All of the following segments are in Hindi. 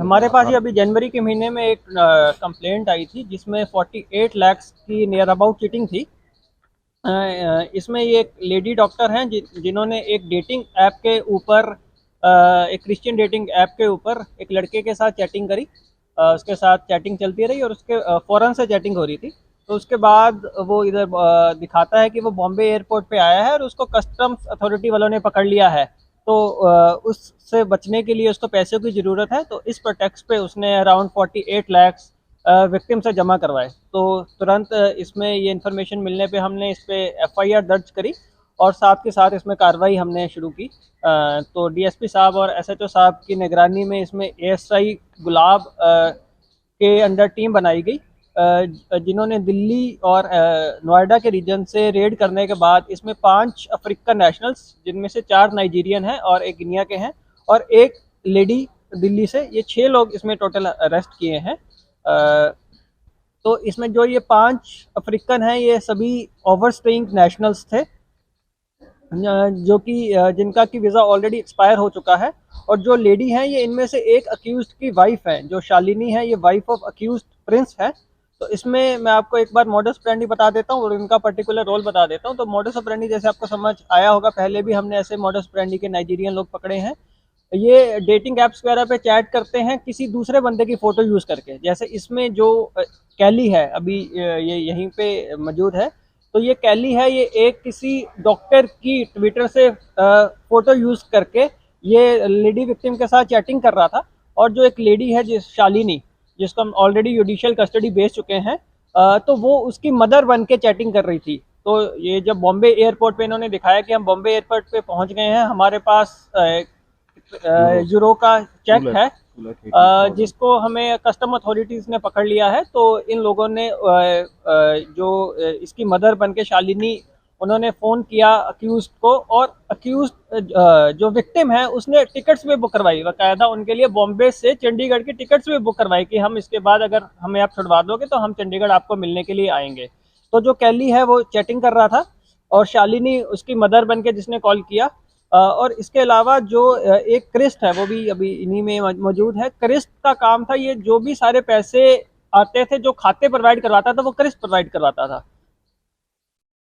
हमारे पास ये अभी जनवरी के महीने में एक कंप्लेंट आई थी जिसमें 48 लाख की नियर अबाउट चीटिंग थी। इसमें ये एक लेडी डॉक्टर हैं जिन्होंने एक डेटिंग ऐप के ऊपर एक क्रिश्चियन डेटिंग ऐप के ऊपर एक लड़के के साथ चैटिंग करी। उसके साथ चैटिंग चलती रही और उसके फ़ौरन से चैटिंग हो रही थी। तो उसके बाद वो इधर दिखाता है कि वो बॉम्बे एयरपोर्ट पे आया है और उसको कस्टम्स अथॉरिटी वालों ने पकड़ लिया है। तो उससे बचने के लिए उसको पैसों की ज़रूरत है, तो इस प्रोटेक्स्ट पे उसने अराउंड 48 लाख विक्टिम से जमा करवाए। तो तुरंत इसमें ये इन्फॉर्मेशन मिलने पे हमने इस पे एफआईआर दर्ज करी और साथ के साथ इसमें कार्रवाई हमने शुरू की। तो डीएसपी साहब और एसएचओ साहब की निगरानी में इसमें एएसआई गुलाब के अंडर टीम बनाई गई, जिन्होंने दिल्ली और नोएडा के रीजन से रेड करने के बाद इसमें 5 अफ्रीकन नेशनल्स, जिनमें से 4 नाइजीरियन हैं और एक गिनिया के हैं और एक लेडी दिल्ली से, ये 6 लोग इसमें टोटल अरेस्ट किए हैं। तो इसमें जो ये 5 अफ्रीकन हैं ये सभी ओवरस्टेइंग नेशनल्स थे, जो कि जिनका कि वीज़ा ऑलरेडी एक्सपायर हो चुका है। और जो लेडी हैं ये इनमें से एक अक्यूज्ड की वाइफ है, जो शालिनी है, ये वाइफ ऑफ अक्यूज्ड प्रिंस है। तो इसमें मैं आपको एक बार मॉडस ऑपरेंडी बता देता हूँ और इनका पर्टिकुलर रोल बता देता हूँ। तो मॉडस ऑपरेंडी जैसे आपको समझ आया होगा, पहले भी हमने ऐसे मॉडस ऑपरेंडी के नाइजीरियन लोग पकड़े हैं। ये डेटिंग ऐप्स वगैरह पे चैट करते हैं किसी दूसरे बंदे की फ़ोटो यूज़ करके। जैसे इसमें जो कैली है अभी ये यहीं पे मौजूद है। तो ये कैली है, ये एक किसी डॉक्टर की ट्विटर से फ़ोटो यूज़ करके ये लेडी विक्टिम के साथ चैटिंग कर रहा था। और जो एक लेडी है जिस शालिनी, जिसको हम ऑलरेडी जुडिशियल कस्टडी भेज चुके हैं, तो वो उसकी मदर बन के चैटिंग कर रही थी। तो ये जब बॉम्बे एयरपोर्ट पे इन्होंने दिखाया कि हम बॉम्बे एयरपोर्ट पे पहुंच गए हैं, हमारे पास यूरो का चेक है, जिसको हमें कस्टम अथॉरिटीज़ ने पकड़ लिया है। तो इन लोगों ने जो इसकी मदर बन के शालिनी, उन्होंने फ़ोन किया अक्यूज़्ड को और अक्यूज़्ड जो विक्टिम है उसने टिकट्स भी बुक करवाई, बाकायदा उनके लिए बॉम्बे से चंडीगढ़ की टिकट्स भी बुक करवाई कि हम इसके बाद अगर हमें आप छुड़वा दोगे तो हम चंडीगढ़ आपको मिलने के लिए आएंगे। तो जो कैली है वो चैटिंग कर रहा था और शालिनी उसकी मदर बन के जिसने कॉल किया। और इसके अलावा जो एक क्रिस्ट है वो भी अभी इन्हीं में मौजूद है। क्रिस्ट का काम था, ये जो भी सारे पैसे आते थे जो खाते प्रोवाइड करवाता था वो क्रिस्ट प्रोवाइड करवाता था।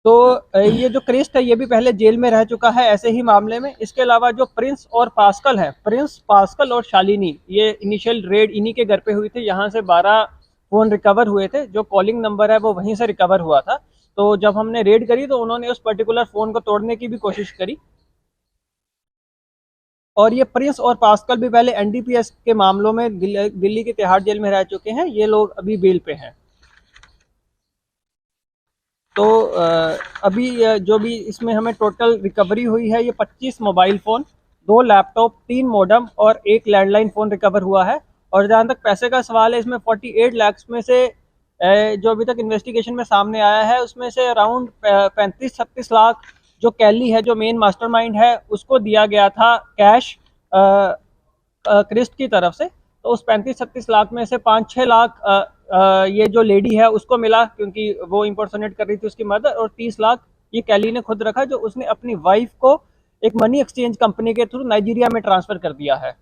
तो ये जो क्रिस्ट है ये भी पहले जेल में रह चुका है ऐसे ही मामले में। इसके अलावा जो प्रिंस और पास्कल है, प्रिंस, पास्कल और शालिनी, ये इनिशियल रेड इन्हीं के घर पे हुई थी। यहाँ से 12 फ़ोन रिकवर हुए थे, जो कॉलिंग नंबर है वो वहीं से रिकवर हुआ था। तो जब हमने रेड करी तो उन्होंने उस पर्टिकुलर फ़ोन को तोड़ने की भी कोशिश करी। और ये प्रिंस और पास्कल भी पहले एनडीपीएस के मामलों में दिल्ली की तिहाड़ जेल में रह चुके हैं। ये लोग अभी बेल पे हैं। तो अभी जो भी इसमें हमें टोटल रिकवरी हुई है, ये 25 मोबाइल फ़ोन, 2 लैपटॉप, 3 मॉडेम और 1 लैंडलाइन फ़ोन रिकवर हुआ है। और जहाँ तक पैसे का सवाल है, इसमें 48 लाख में से जो अभी तक इन्वेस्टिगेशन में सामने आया है उसमें से अराउंड 35-36 लाख जो कैली है, जो मेन मास्टरमाइंड है, उसको दिया गया था कैश क्रिस्ट की तरफ से। तो उस 35-36 लाख में से 5-6 लाख ये जो लेडी है उसको मिला, क्योंकि वो इम्पर्सोनेट कर रही थी उसकी मदर। और 30 लाख ये कैली ने खुद रखा, जो उसने अपनी वाइफ को एक मनी एक्सचेंज कंपनी के थ्रू नाइजीरिया में ट्रांसफ़र कर दिया है।